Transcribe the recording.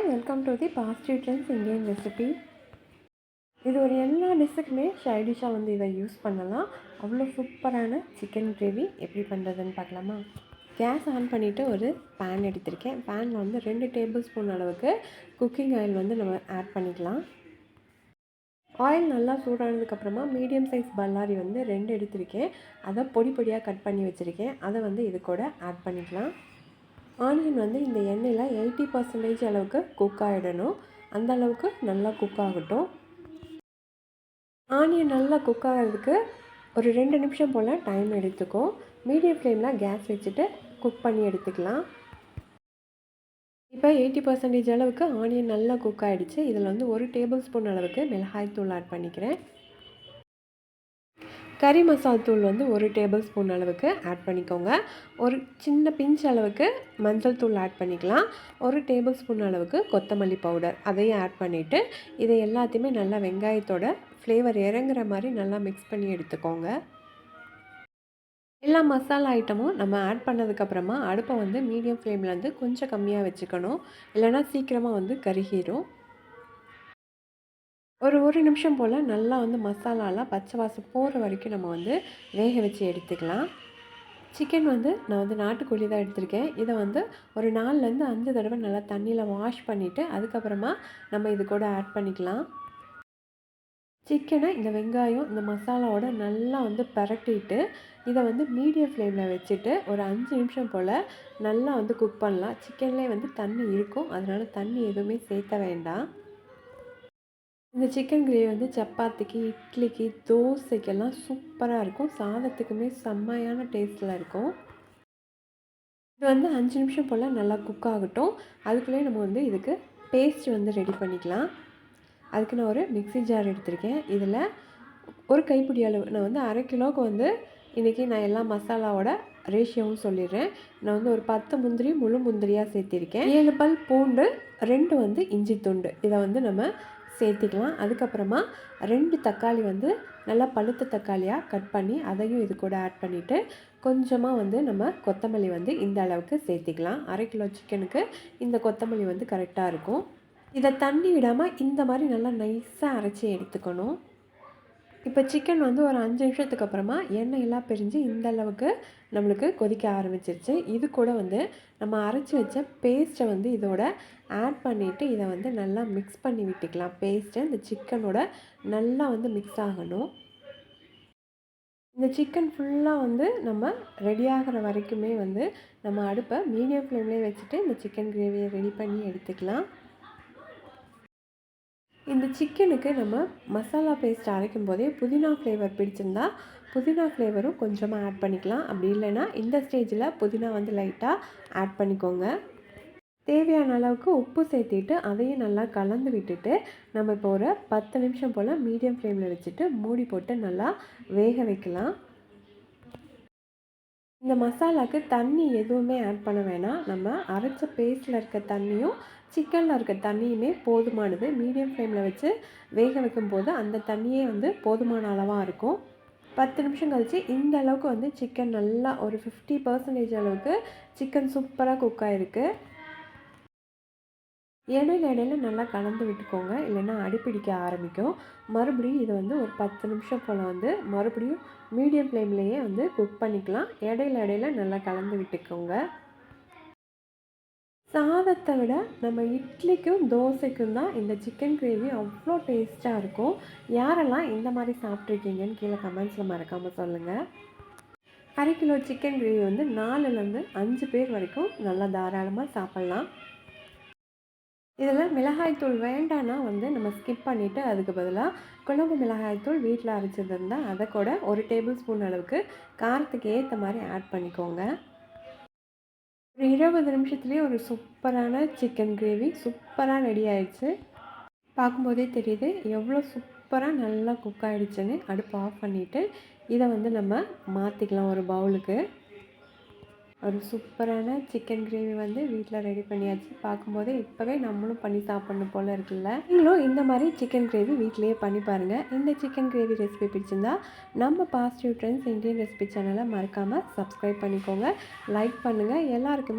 Welcome to the positive trends Indian recipe. இது ஒரு எல்லா டிஷ்ஷுக்குமே சைட் டிஷ்ஷாக வந்து இதை யூஸ் பண்ணலாம். அவ்வளோ சூப்பரான சிக்கன் கிரேவி எப்படி பண்ணுறதுன்னு பார்க்கலாமா? கேஸ் ஆன் பண்ணிவிட்டு ஒரு பேன் எடுத்திருக்கேன். பேனில் வந்து 2 டேபிள் ஸ்பூன் அளவுக்கு குக்கிங் ஆயில் வந்து நம்ம ஆட் பண்ணிக்கலாம். ஆயில் நல்லா சூடானதுக்கப்புறமா மீடியம் சைஸ் பல்லாரி வந்து 2 எடுத்திருக்கேன். அதை பொடி பொடியாக கட் பண்ணி வச்சுருக்கேன். அதை வந்து இது கூட ஆட் பண்ணிக்கலாம். ஆனியன் வந்து இந்த எண்ணெயில் 80% அளவுக்கு குக் ஆகிடணும். அந்த அளவுக்கு நல்லா குக் ஆகட்டும். ஆனியன் நல்லா குக் ஆகிறதுக்கு ஒரு 2 நிமிஷம் போல் டைம் எடுத்துக்கும். மீடியம் ஃப்ளேமில் கேஸ் வச்சுட்டு குக் பண்ணி எடுத்துக்கலாம். இப்போ 80% அளவுக்கு ஆனியன் நல்லா குக் ஆகிடுச்சு. இதில் வந்து 1 டேபிள் ஸ்பூன் அளவுக்கு மிளகாய் தூள் ஆட் பண்ணிக்கிறேன். கறி மசால் தூள் வந்து 1 டேபிள் ஸ்பூன் அளவுக்கு ஆட் பண்ணிக்கோங்க. ஒரு சின்ன பிஞ்ச் அளவுக்கு மஞ்சள் தூள் ஆட் பண்ணிக்கலாம். 1 டேபிள் ஸ்பூன் அளவுக்கு கொத்தமல்லி பவுடர் அதையும் ஆட் பண்ணிவிட்டு இதை எல்லாத்தையுமே நல்லா வெங்காயத்தோட ஃப்ளேவர் இறங்குற மாதிரி நல்லா மிக்ஸ் பண்ணி எடுத்துக்கோங்க. எல்லா மசாலா ஐட்டமும் நம்ம ஆட் பண்ணதுக்கப்புறமா அடுப்பை வந்து மீடியம் ஃப்ளேமில் வந்து கொஞ்சம் கம்மியாக வச்சுக்கணும். இல்லைனா சீக்கிரமாக வந்து கருகிரும். ஒரு நிமிஷம் போல் நல்லா வந்து மசாலாலாம் பச்சை வாசம் போகிற வரைக்கும் நம்ம வந்து வேக வச்சு எடுத்துக்கலாம். சிக்கன் வந்து நான் வந்து நாட்டுக்கோழி தான் எடுத்திருக்கேன். இதை வந்து ஒரு 4லேருந்து 5 தடவை நல்லா தண்ணியில் வாஷ் பண்ணிவிட்டு அதுக்கப்புறமா நம்ம இது கூட ஆட் பண்ணிக்கலாம். சிக்கனை இந்த வெங்காயம் இந்த மசாலாவோட நல்லா வந்து பரட்டிட்டு இதை வந்து மீடியம் ஃப்ளேமில் வச்சுட்டு ஒரு 5 நிமிஷம் போல் நல்லா வந்து குக் பண்ணலாம். சிக்கன்லேயே வந்து தண்ணி இருக்கும், அதனால் தண்ணி எதுவுமே சேர்த்த வேண்டாம். இந்த சிக்கன் கிரேவி வந்து சப்பாத்திக்கு, இட்லிக்கு, தோசைக்கெல்லாம் சூப்பராக இருக்கும். சாதத்துக்குமே செம்மையான டேஸ்ட்டில் இருக்கும். இது வந்து 5 நிமிஷம் போல் நல்லா குக் ஆகட்டும். அதுக்குள்ளேயே நம்ம வந்து இதுக்கு பேஸ்ட் வந்து ரெடி பண்ணிக்கலாம். அதுக்கு நான் ஒரு மிக்ஸி ஜார் எடுத்திருக்கேன். இதில் ஒரு கைப்பிடி அளவு நான் வந்து 1/2 கிலோவுக்கு வந்து இன்றைக்கி நான் எல்லா மசாலாவோட ரேஷியோவும் சொல்லிடுறேன். நான் வந்து ஒரு 10 முந்திரி முழு முந்திரியாக சேர்த்திருக்கேன். 7 பல் பூண்டு, 2 வந்து இஞ்சி துண்டு இதை வந்து நம்ம சேர்த்திக்கலாம். அதுக்கப்புறமா 2 தக்காளி வந்து நல்லா பழுத்த தக்காளியாக கட் பண்ணி அதையும் இது கூட ஆட் பண்ணிவிட்டு கொஞ்சமாக வந்து நம்ம கொத்தமல்லி வந்து இந்த அளவுக்கு சேர்த்திக்கலாம். 1/2 கிலோ சிக்கனுக்கு இந்த கொத்தமல்லி வந்து கரெக்டாக இருக்கும். இதை தண்ணி விடாமல் இந்த மாதிரி நல்லா நைஸாக அரைச்சி எடுத்துக்கணும். இப்போ சிக்கன் வந்து ஒரு 5 நிமிஷத்துக்கு அப்புறமா எண்ணெய் எல்லாம் பிரிஞ்சு இந்த அளவுக்கு நம்மளுக்கு கொதிக்க ஆரம்பிச்சிருச்சு. இது கூட வந்து நம்ம அரைச்சி வச்ச பேஸ்ட்டை வந்து இதோட ஆட் பண்ணிவிட்டு இதை வந்து நல்லா மிக்ஸ் பண்ணி விட்டுக்கலாம். பேஸ்ட்டை இந்த சிக்கனோட நல்லா வந்து மிக்ஸ் ஆகணும். இந்த சிக்கன் ஃபுல்லாக வந்து நம்ம ரெடி ஆகிற வரைக்குமே வந்து நம்ம அடுப்பை மீடியம் ஃப்ளேம்லேயே வச்சுட்டு இந்த சிக்கன் கிரேவியை ரெடி பண்ணி எடுத்துக்கலாம். இந்த சிக்கனுக்கு நம்ம மசாலா பேஸ்ட் அரைக்கும் போதே புதினா ஃப்ளேவர் பிடிச்சிருந்தா புதினா ஃப்ளேவரும் கொஞ்சமாக ஆட் பண்ணிக்கலாம். அப்படி இல்லைன்னா இந்த ஸ்டேஜில் புதினா வந்து லைட்டாக ஆட் பண்ணிக்கோங்க. தேவையான அளவுக்கு உப்பு சேர்த்திட்டு அதையும் நல்லா கலந்து விட்டுட்டு நம்ம இப்போ ஒரு 10 நிமிஷம் போல் மீடியம் ஃப்ளேமில் வச்சுட்டு மூடி போட்டு நல்லா வேக வைக்கலாம். இந்த மசாலாவுக்கு தண்ணி எதுவுமே ஆட் பண்ண வேணாம். நம்ம அரைச்ச பேஸ்ட்டில் இருக்க தண்ணியும் சிக்கனில் இருக்க தண்ணியுமே போதுமானது. மீடியம் ஃப்ளேமில் வச்சு வேக வைக்கும்போது அந்த தண்ணியே வந்து போதுமான அளவாக இருக்கும். 10 நிமிஷம் கழித்து இந்த அளவுக்கு வந்து சிக்கன் நல்லா ஒரு 50% அளவுக்கு சிக்கன் சூப்பராக குக் ஆகிருக்கு. இடையில நல்லா கலந்து விட்டுக்கோங்க, இல்லைன்னா அடிப்பிடிக்க ஆரம்பிக்கும். மறுபடியும் இதை வந்து ஒரு 10 நிமிஷம் போல் வந்து மறுபடியும் மீடியம் ஃப்ளேம்லேயே வந்து குக் பண்ணிக்கலாம். இடையில நல்லா கலந்து விட்டுக்கோங்க. சாதத்தை விட நம்ம இட்லிக்கும் தோசைக்கும் தான் இந்த சிக்கன் கிரேவி அவ்வளோ டேஸ்ட்டாக இருக்கும். யாரெல்லாம் இந்த மாதிரி சாப்பிட்ருக்கீங்கன்னு கீழே கமெண்ட்ஸில் மறக்காமல் சொல்லுங்கள். 1/2 கிலோ சிக்கன் கிரேவி வந்து 4லேருந்து 5 பேர் வரைக்கும் நல்லா தாராளமாக சாப்பிட்லாம். இதில் மிளகாய்த்தூள் வேண்டான்னா வந்து நம்ம ஸ்கிப் பண்ணிவிட்டு அதுக்கு பதிலாக குழம்பு மிளகாய்த்தூள் வீட்டில் அரைச்சது இருந்தால் அதை கூட 1 டேபிள் ஸ்பூன் அளவுக்கு காரத்துக்கு ஏற்ற மாதிரி ஆட் பண்ணிக்கோங்க. ஒரு 20 நிமிஷத்துலேயே ஒரு சூப்பரான சிக்கன் கிரேவி சூப்பராக ரெடி ஆயிடுச்சு. பார்க்கும்போதே தெரியுது எவ்வளோ சூப்பராக நல்லா குக் ஆகிடுச்சுன்னு. அடுப்பு ஆஃப் பண்ணிவிட்டு இதை வந்து நம்ம மாற்றிக்கலாம் ஒரு பவுலுக்கு. ஒரு சூப்பரான சிக்கன் கிரேவி வந்து வீட்டில் ரெடி பண்ணியாச்சு. பார்க்கும்போதே இப்போவே நம்மளும் பண்ணி சாப்பிட்ணும் போல் இருக்குல்ல. நீங்களும் இந்த மாதிரி சிக்கன் கிரேவி வீட்டிலேயே பண்ணி பாருங்கள். இந்த சிக்கன் கிரேவி ரெசிபி பிடிச்சிருந்தா நம்ம பாசிட்டிவ் ட்ரெண்ட்ஸ் இந்தியன் ரெசிபி சேனலை மறக்காமல் சப்ஸ்கிரைப் பண்ணிக்கோங்க, லைக் பண்ணுங்கள். எல்லாருக்குமே